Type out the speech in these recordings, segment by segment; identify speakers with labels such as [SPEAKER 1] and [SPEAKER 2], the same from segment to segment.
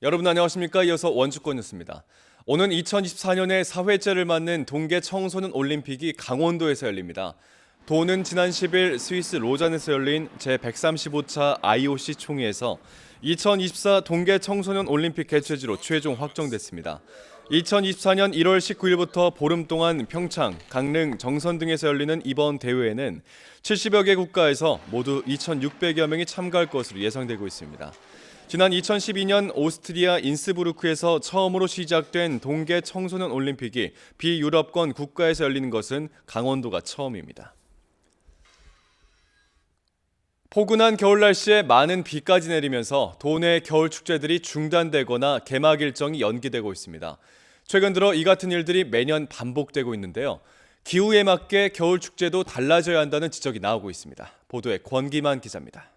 [SPEAKER 1] 여러분 안녕하십니까? 이어서 원주권 뉴스입니다. 오는 2024년에 4회째를 맞는 동계 청소년 올림픽이 강원도에서 열립니다. 도는 지난 10일 스위스 로잔에서 열린 제135차 IOC 총회에서 2024 동계 청소년 올림픽 개최지로 최종 확정됐습니다. 2024년 1월 19일부터 보름 동안 평창, 강릉, 정선 등에서 열리는 이번 대회에는 70여 개 국가에서 모두 2,600여 명이 참가할 것으로 예상되고 있습니다. 지난 2012년 오스트리아 인스부르크에서 처음으로 시작된 동계 청소년 올림픽이 비유럽권 국가에서 열리는 것은 강원도가 처음입니다. 포근한 겨울 날씨에 많은 비까지 내리면서 도내 겨울 축제들이 중단되거나 개막 일정이 연기되고 있습니다. 최근 들어 이 같은 일들이 매년 반복되고 있는데요. 기후에 맞게 겨울 축제도 달라져야 한다는 지적이 나오고 있습니다. 보도에 권기만 기자입니다.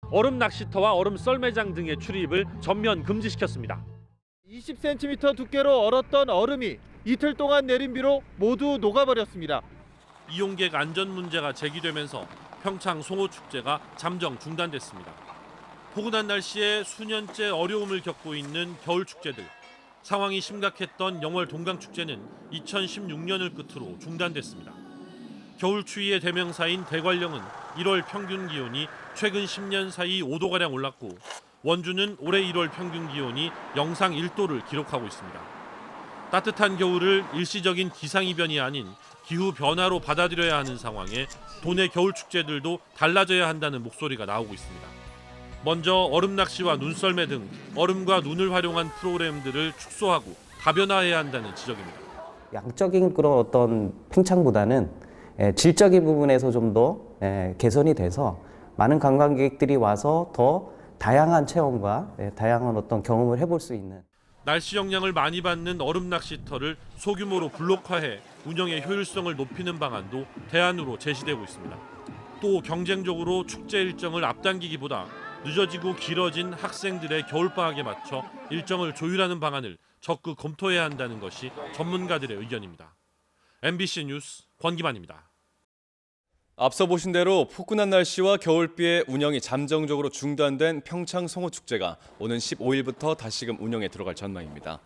[SPEAKER 2] 얼음 낚시터와 얼음 썰매장 등의 출입을 전면 금지시켰습니다.
[SPEAKER 3] 20cm 두께로 얼었던 얼음이 이틀 동안 내린 비로 모두 녹아버렸습니다.
[SPEAKER 2] 이용객 안전 문제가 제기되면서 평창 송어축제가 잠정 중단됐습니다. 포근한 날씨에 수년째 어려움을 겪고 있는 겨울축제들. 상황이 심각했던 영월 동강축제는 2016년을 끝으로 중단됐습니다. 겨울 추위의 대명사인 대관령은 1월 평균 기온이 최근 10년 사이 5도가량 올랐고 원주는 올해 1월 평균 기온이 영상 1도를 기록하고 있습니다. 따뜻한 겨울을 일시적인 기상이변이 아닌 기후 변화로 받아들여야 하는 상황에 도내 겨울 축제들도 달라져야 한다는 목소리가 나오고 있습니다. 먼저 얼음 낚시와 눈썰매 등 얼음과 눈을 활용한 프로그램들을 축소하고 다변화해야 한다는 지적입니다.
[SPEAKER 4] 양적인 그런 어떤 팽창보다는 질적인 부분에서 좀 더 개선이 돼서 많은 관광객들이 와서 더 다양한 체험과 다양한 어떤 경험을 해볼 수 있는.
[SPEAKER 2] 날씨 영향을 많이 받는 얼음 낚시터를 소규모로 블록화해 운영의 효율성을 높이는 방안도 대안으로 제시되고 있습니다. 또 경쟁적으로 축제 일정을 앞당기기보다 늦어지고 길어진 학생들의 겨울방학에 맞춰 일정을 조율하는 방안을 적극 검토해야 한다는 것이 전문가들의 의견입니다. MBC 뉴스 권기만입니다.
[SPEAKER 1] 앞서 보신 대로 포근한 날씨와 겨울비에 운영이 잠정적으로 중단된 평창 송어축제가 오는 15일부터 다시금 운영에 들어갈 전망입니다.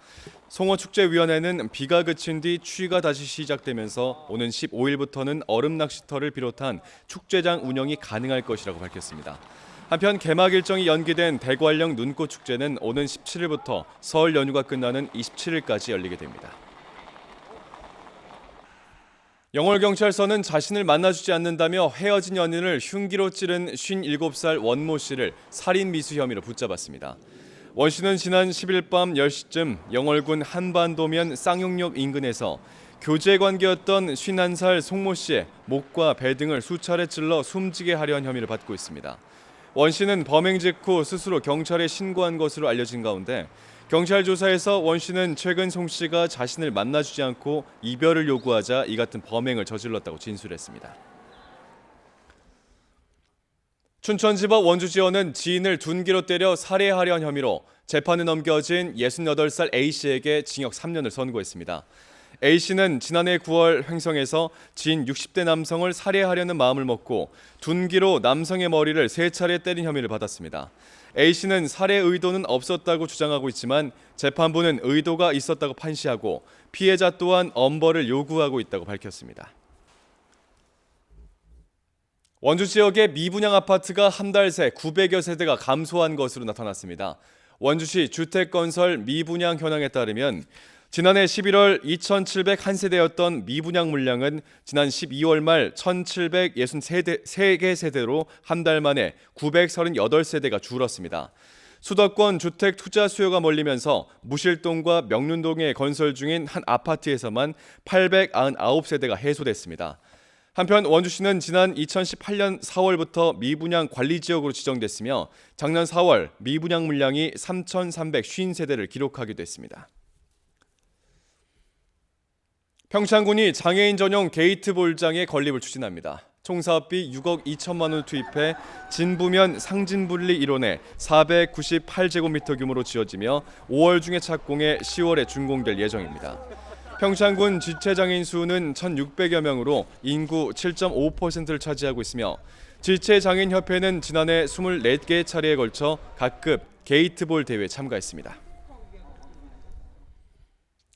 [SPEAKER 1] 송어축제위원회는 비가 그친 뒤 추위가 다시 시작되면서 오는 15일부터는 얼음 낚시터를 비롯한 축제장 운영이 가능할 것이라고 밝혔습니다. 한편 개막 일정이 연기된 대관령 눈꽃축제는 오는 17일부터 설 연휴가 끝나는 27일까지 열리게 됩니다. 영월경찰서는 자신을 만나주지 않는다며 헤어진 연인을 흉기로 찌른 57살 원모 씨를 살인 미수 혐의로 붙잡았습니다. 원 씨는 지난 10일 밤 10시쯤 영월군 한반도면 쌍용역 인근에서 교제 관계였던 51살 송모 씨의 목과 배 등을 수차례 찔러 숨지게 하려 한 혐의를 받고 있습니다. 원 씨는 범행 직후 스스로 경찰에 신고한 것으로 알려진 가운데 경찰 조사에서 원 씨는 최근 송 씨가 자신을 만나주지 않고 이별을 요구하자 이 같은 범행을 저질렀다고 진술했습니다. 춘천지법 원주지원은 지인을 둔기로 때려 살해하려 한 혐의로 재판에 넘겨진 68살 A씨에게 징역 3년을 선고했습니다. A씨는 지난해 9월 횡성에서 지인 60대 남성을 살해하려는 마음을 먹고 둔기로 남성의 머리를 3차례 때린 혐의를 받았습니다. A씨는 살해 의도는 없었다고 주장하고 있지만 재판부는 의도가 있었다고 판시하고 피해자 또한 엄벌을 요구하고 있다고 밝혔습니다. 원주 지역의 미분양 아파트가 한 달 새 900여 세대가 감소한 것으로 나타났습니다. 원주시 주택건설 미분양 현황에 따르면 지난해 11월 2,701세대였던 미분양 물량은 지난 12월 말 1,763개 세대로 한 달 만에 938세대가 줄었습니다. 수도권 주택 투자 수요가 몰리면서 무실동과 명륜동에 건설 중인 한 아파트에서만 899세대가 해소됐습니다. 한편 원주시는 지난 2018년 4월부터 미분양 관리지역으로 지정됐으며 작년 4월 미분양 물량이 3,350세대를 기록하기도 했습니다. 평창군이 장애인 전용 게이트볼장의 건립을 추진합니다. 총 사업비 6억 2천만 원을 투입해 진부면 상진분리 1원에 498제곱미터 규모로 지어지며 5월 중에 착공해 10월에 준공될 예정입니다. 평창군 지체장애인 수는 1,600여 명으로 인구 7.5%를 차지하고 있으며 지체장애인협회는 지난해 24개 차례에 걸쳐 각급 게이트볼 대회에 참가했습니다.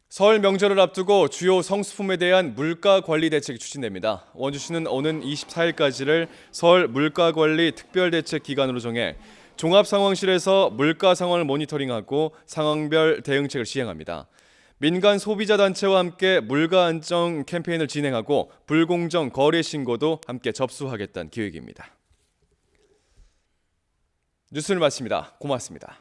[SPEAKER 1] 설 명절을 앞두고 주요 성수품에 대한 물가 관리 대책이 추진됩니다. 원주시는 오는 24일까지를 설 물가 관리 특별대책 기간으로 정해 종합상황실에서 물가 상황을 모니터링하고 상황별 대응책을 시행합니다. 민간 소비자 단체와 함께 물가 안정 캠페인을 진행하고 불공정 거래 신고도 함께 접수하겠다는 계획입니다. 뉴스를 마칩니다. 고맙습니다.